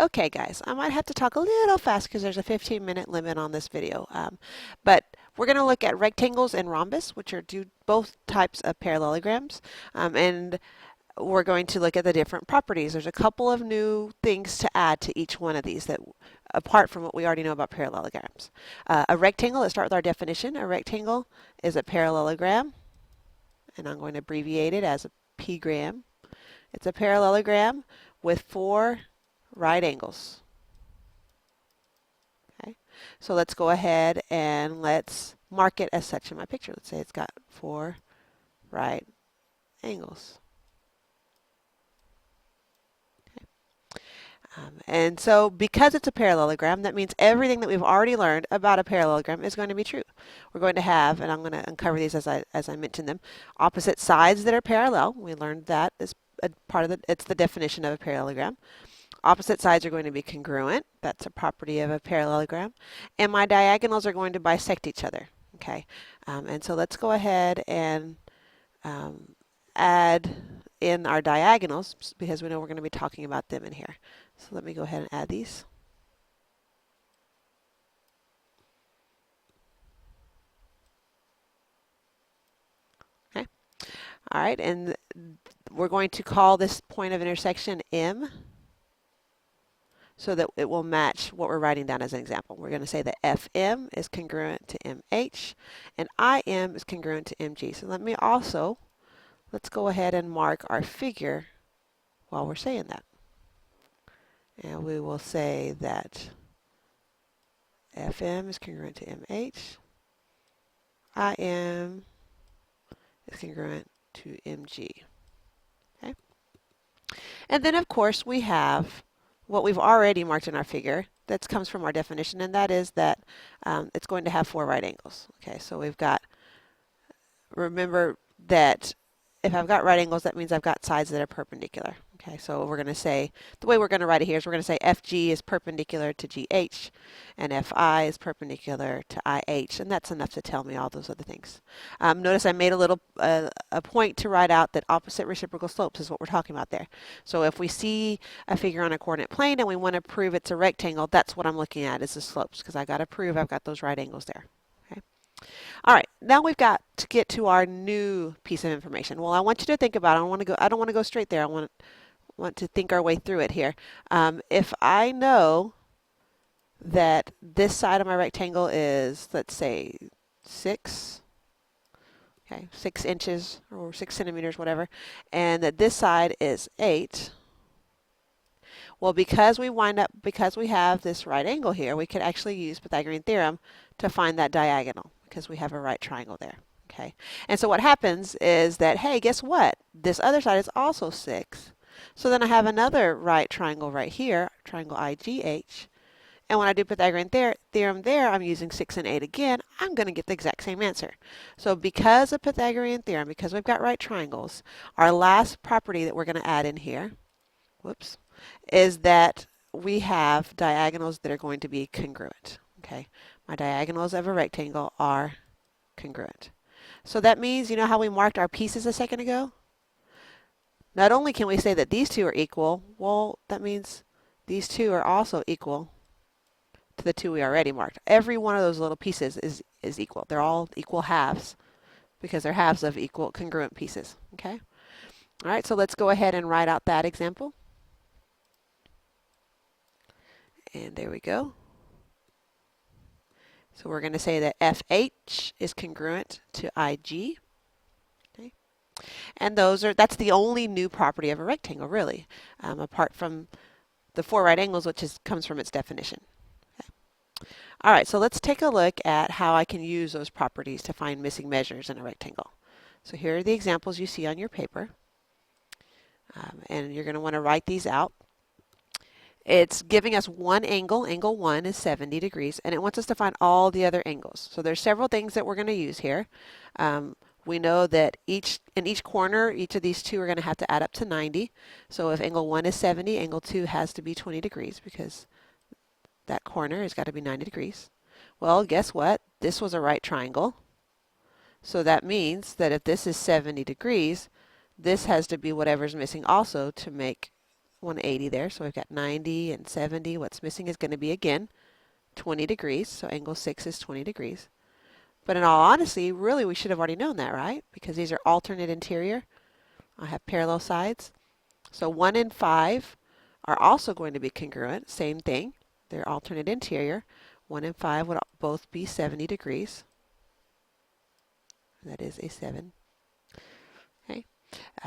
Okay, guys, I might have to talk a little fast because there's a 15-minute limit on this video. But we're going to look at rectangles and rhombus, which are both types of parallelograms. And we're going to look at the different properties. There's a couple of new things to add to each one of these that, apart from what we already know about parallelograms. A rectangle, let's start with our definition. A rectangle is a parallelogram, and I'm going to abbreviate it as a p-gram. It's a parallelogram with 4 right angles. Okay, so let's go ahead and let's mark it as such in my picture. Let's say it's got 4 right angles. And so because it's a parallelogram, that means everything that we've already learned about a parallelogram is going to be true. We're going to have, and I'm going to uncover these as I mentioned them, opposite sides that are parallel. We learned that as a part of it's the definition of a parallelogram. Opposite sides are going to be congruent. That's a property of a parallelogram. And my diagonals are going to bisect each other. Okay, and so let's go ahead and add in our diagonals because we know we're going to be talking about them in here. So let me go ahead and add these. Okay. All right, and we're going to call this point of intersection M so that it will match what we're writing down as an example. We're going to say that FM is congruent to MH and IM is congruent to MG. So let's go ahead and mark our figure while we're saying that. And we will say that FM is congruent to MH, IM is congruent to MG. Okay? And then, of course, we have what we've already marked in our figure that comes from our definition, and that is that it's going to have 4 right angles. Okay, so we've got, remember that if I've got right angles, that means I've got sides that are perpendicular. Okay, so we're going to say, the way we're going to write it here is we're going to say FG is perpendicular to GH, and FI is perpendicular to IH, and that's enough to tell me all those other things. Notice I made a point to write out that opposite reciprocal slopes is what we're talking about there. So if we see a figure on a coordinate plane and we want to prove it's a rectangle, that's what I'm looking at is the slopes, because I got to prove I've got those right angles there. All right, now we've got to get to our new piece of information. Well, I want you to think about it. I don't want to go straight there. I want to think our way through it here. If I know that this side of my rectangle is, let's say, 6 inches or 6 centimeters, whatever, and that this side is 8. Well, because we have this right angle here, we could actually use Pythagorean theorem to find that diagonal because we have a right triangle there. Okay, and so what happens is that, hey, guess what? This other side is also 6. So then I have another right triangle right here, triangle IGH. And when I do Pythagorean theorem there, I'm using 6 and 8 again. I'm going to get the exact same answer. So because of Pythagorean theorem, because we've got right triangles, our last property that we're going to add in here, is that we have diagonals that are going to be congruent. Okay, my diagonals of a rectangle are congruent. So that means, you know how we marked our pieces a second ago? Not only can we say that these two are equal, well, that means these two are also equal to the 2 we already marked. Every one of those little pieces is equal. They're all equal halves because they're halves of equal congruent pieces. Okay? All right, so let's go ahead and write out that example. And there we go. So we're going to say that FH is congruent to IG. Okay. And that's the only new property of a rectangle, really, apart from the 4 right angles, which comes from its definition. Okay. All right, so let's take a look at how I can use those properties to find missing measures in a rectangle. So here are the examples you see on your paper. And you're going to want to write these out. It's giving us one angle. Angle 1 is 70 degrees, and it wants us to find all the other angles. So there's several things that we're going to use here. We know that in each corner, each of these two are going to have to add up to 90. So if angle 1 is 70, angle 2 has to be 20 degrees because that corner has got to be 90 degrees. Well, guess what? This was a right triangle. So that means that if this is 70 degrees, this has to be whatever's missing also to make 180 there. So we've got 90 and 70. What's missing is going to be, again, 20 degrees. So angle 6 is 20 degrees. But in all honesty, really we should have already known that, right? Because these are alternate interior. I have parallel sides. So 1 and 5 are also going to be congruent. Same thing. They're alternate interior. 1 and 5 would both be 70 degrees. That is a 7. Okay.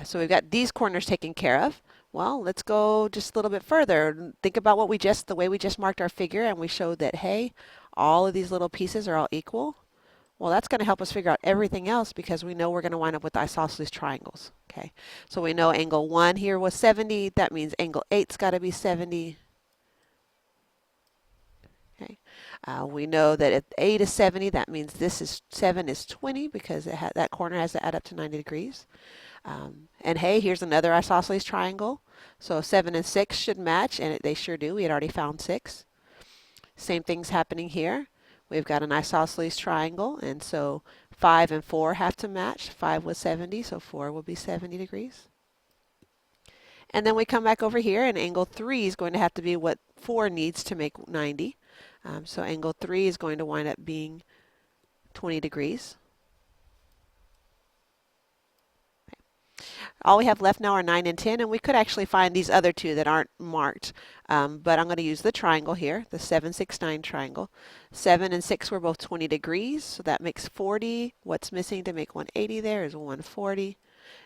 So we've got these corners taken care of. Well, let's go just a little bit further. Think about what the way we just marked our figure, and we showed that, hey, all of these little pieces are all equal. Well, that's going to help us figure out everything else because we know we're going to wind up with isosceles triangles. Okay, so we know angle 1 here was 70. That means angle 8's got to be 70. Okay, we know that if 8 is 70, that means this is 7 is 20 because that corner has to add up to 90 degrees. And hey, here's another isosceles triangle. So 7 and 6 should match, and they sure do. We had already found 6. Same thing's happening here. We've got an isosceles triangle, and so 5 and 4 have to match. 5 was 70, so 4 will be 70 degrees. And then we come back over here, and angle 3 is going to have to be what 4 needs to make 90. So angle 3 is going to wind up being 20 degrees. All we have left now are 9 and 10, and we could actually find these other two that aren't marked. But I'm going to use the triangle here, the 7, 6, 9 triangle. 7 and 6 were both 20 degrees, so that makes 40. What's missing to make 180 there is 140.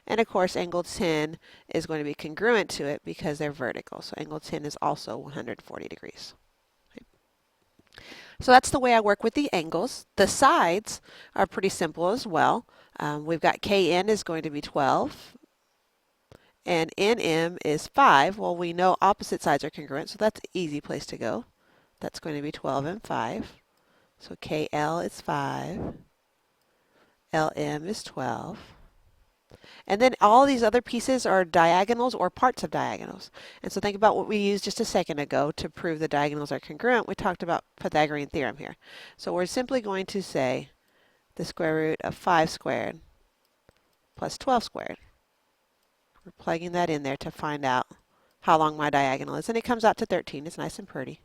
And of course, angle 10 is going to be congruent to it because they're vertical. So angle 10 is also 140 degrees. Okay. So that's the way I work with the angles. The sides are pretty simple as well. We've got KN is going to be 12. And NM is 5. Well, we know opposite sides are congruent, so that's an easy place to go. That's going to be 12 and 5. So KL is 5. LM is 12. And then all these other pieces are diagonals or parts of diagonals. And so think about what we used just a second ago to prove the diagonals are congruent. We talked about Pythagorean theorem here. So we're simply going to say the square root of 5 squared plus 12 squared. We're plugging that in there to find out how long my diagonal is. And it comes out to 13. It's nice and pretty.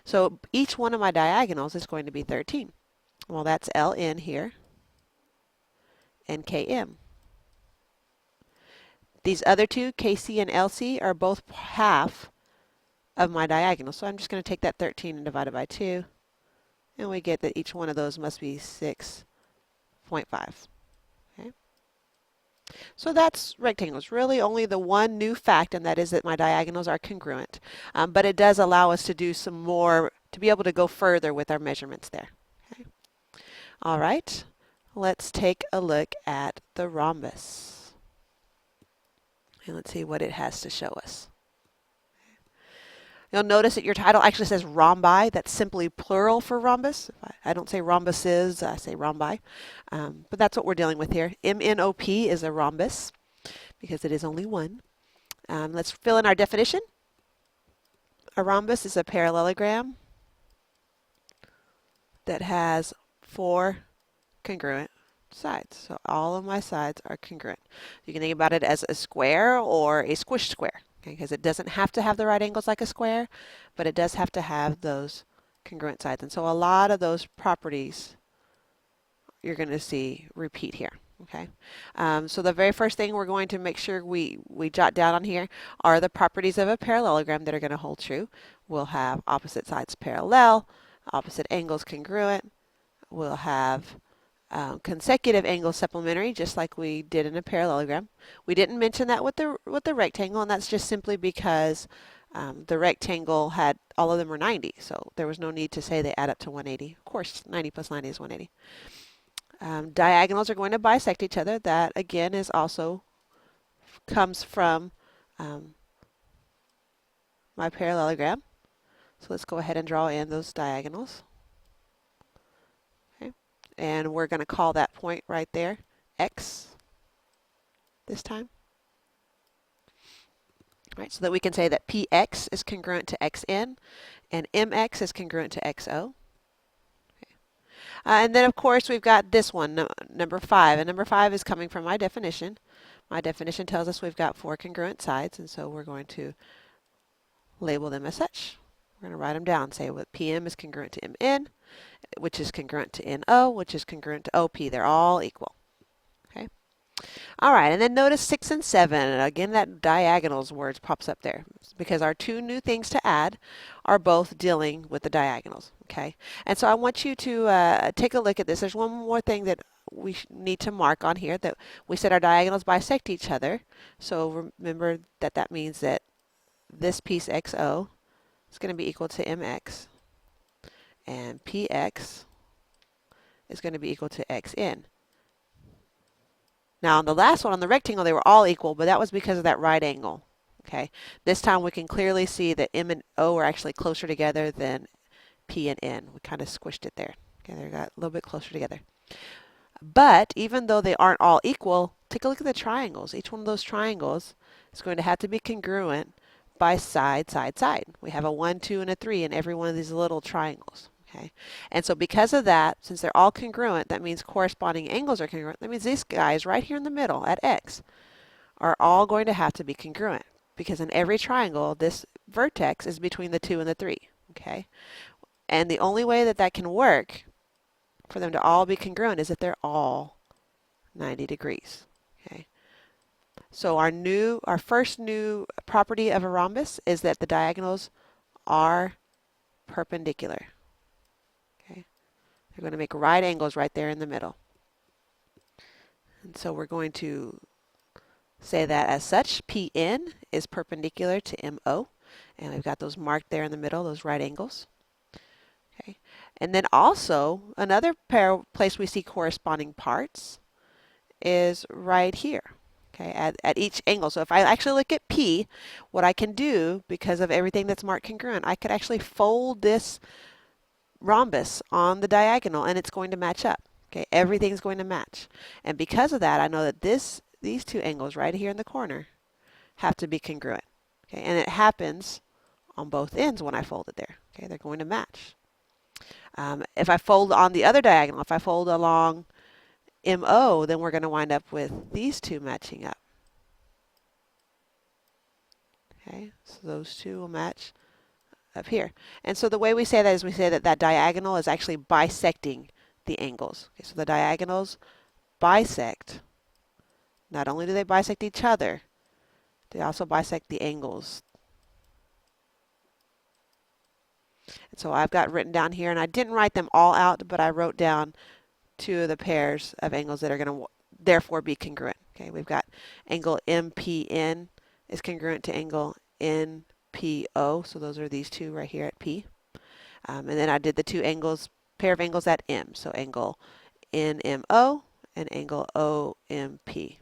So each one of my diagonals is going to be 13. Well, that's LN here and KM. These other two, KC and LC, are both half of my diagonal. So I'm just going to take that 13 and divide it by 2. And we get that each one of those must be 6.5. Okay. So that's rectangles. Really only the one new fact, and that is that my diagonals are congruent. But it does allow us to do some more, to be able to go further with our measurements there. Okay. All right. Let's take a look at the rhombus. And let's see what it has to show us. You'll notice that your title actually says rhombi. That's simply plural for rhombus. I don't say rhombuses, I say rhombi. But that's what we're dealing with here. MNOP is a rhombus because it is only one. Let's fill in our definition. A rhombus is a parallelogram that has 4 congruent sides. So all of my sides are congruent. You can think about it as a square or a squished square, because it doesn't have to have the right angles like a square, but it does have to have those congruent sides. And so a lot of those properties you're going to see repeat here. Okay, so the very first thing we're going to make sure we jot down on here are the properties of a parallelogram that are going to hold true. We'll have opposite sides parallel, opposite angles congruent. We'll have consecutive angles supplementary, just like we did in a parallelogram. We didn't mention that with the rectangle, and that's just simply because the rectangle had all of them were 90, so there was no need to say they add up to 180. Of course, 90 plus 90 is 180. Diagonals are going to bisect each other. That again is also comes from my parallelogram. So let's go ahead and draw in those diagonals. And we're going to call that point right there X this time. All right, so that we can say that PX is congruent to XN and MX is congruent to XO. Okay. And then, of course, we've got this one, number 5. And number 5 is coming from my definition. My definition tells us we've got 4 congruent sides, and so we're going to label them as such. We're going to write them down. Say what PM is congruent to MN, which is congruent to NO, which is congruent to OP. They're all equal. Okay. All right, and then notice 6 and 7. And again, that diagonals words pops up there because our two new things to add are both dealing with the diagonals. Okay, and so I want you to take a look at this. There's one more thing that we need to mark on here, that we said our diagonals bisect each other. So remember that that means that this piece XO is going to be equal to MX, and PX is going to be equal to XN. Now on the last one, on the rectangle, they were all equal, but that was because of that right angle. Okay, this time we can clearly see that M and O are actually closer together than P and N. We kind of squished it there. Okay, they got a little bit closer together. But even though they aren't all equal, take a look at the triangles. Each one of those triangles is going to have to be congruent by side, side, side. We have a 1, 2, and a 3 in every one of these little triangles. Okay, and so because of that, since they're all congruent, that means corresponding angles are congruent. That means these guys right here in the middle at X are all going to have to be congruent, because in every triangle, this vertex is between the 2 and the 3. Okay, and the only way that that can work for them to all be congruent is if they're all 90 degrees. Okay, so our first new property of a rhombus is that the diagonals are perpendicular. Okay, they're going to make right angles right there in the middle. And so we're going to say that as such. PN is perpendicular to MO, and we've got those marked there in the middle, those right angles. Okay, and then also another place we see corresponding parts is right here. Okay, at each angle. So if I actually look at P, what I can do, because of everything that's marked congruent, I could actually fold this rhombus on the diagonal and it's going to match up. Okay, everything's going to match. And because of that, I know that these two angles right here in the corner have to be congruent. Okay, and it happens on both ends when I fold it there. Okay, they're going to match. If I fold on the other diagonal, if I fold along MO, then we're going to wind up with these two matching up. Okay, so those two will match up here. And so the way we say that is we say that that diagonal is actually bisecting the angles. Okay, so the diagonals bisect. Not only do they bisect each other, they also bisect the angles. And so I've got written down here, and I didn't write them all out, but I wrote down two of the pairs of angles that are going to therefore be congruent. Okay, we've got angle MPN is congruent to angle NPO, so those are these two right here at P. And then I did the two angles, pair of angles at M, so angle NMO and angle OMP. Okay.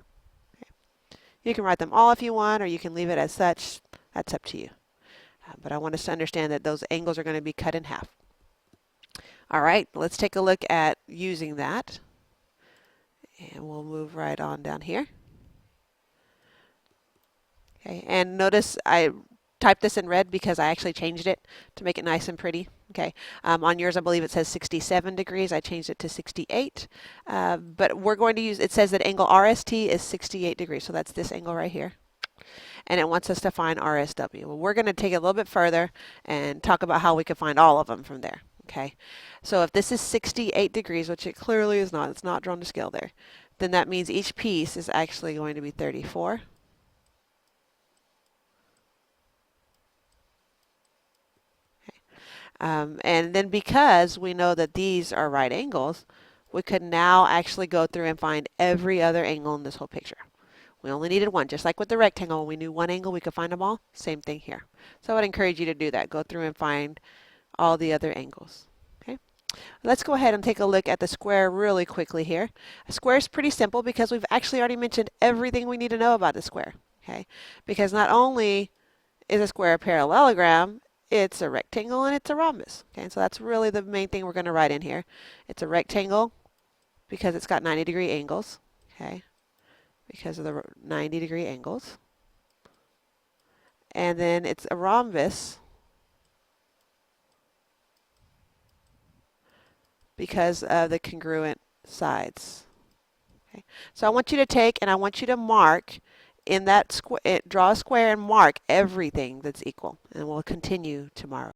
You can write them all if you want, or you can leave it as such. That's up to you. But I want us to understand that those angles are going to be cut in half. All right, let's take a look at using that. And we'll move right on down here. Okay, and notice I typed this in red because I actually changed it to make it nice and pretty. Okay, on yours I believe it says 67 degrees. I changed it to 68. But we're going to use, it says that angle RST is 68 degrees. So that's this angle right here. And it wants us to find RSW. Well, we're going to take it a little bit further and talk about how we can find all of them from there. Okay, so if this is 68 degrees, which it clearly is not, it's not drawn to scale there, then that means each piece is actually going to be 34. Okay. And then because we know that these are right angles, we could now actually go through and find every other angle in this whole picture. We only needed one, just like with the rectangle. When we knew one angle, we could find them all. Same thing here. So I would encourage you to do that. Go through and find all the other angles. Okay, let's go ahead and take a look at the square really quickly here. A square is pretty simple because we've actually already mentioned everything we need to know about the square. Okay, because not only is a square a parallelogram, it's a rectangle and it's a rhombus. Okay, so that's really the main thing we're going to write in here. It's a rectangle because it's got 90-degree angles. Okay, because of the 90-degree angles. And then it's a rhombus because of the congruent sides. Okay. So I want you to take and I want you to mark in that draw a square and mark everything that's equal. And we'll continue tomorrow.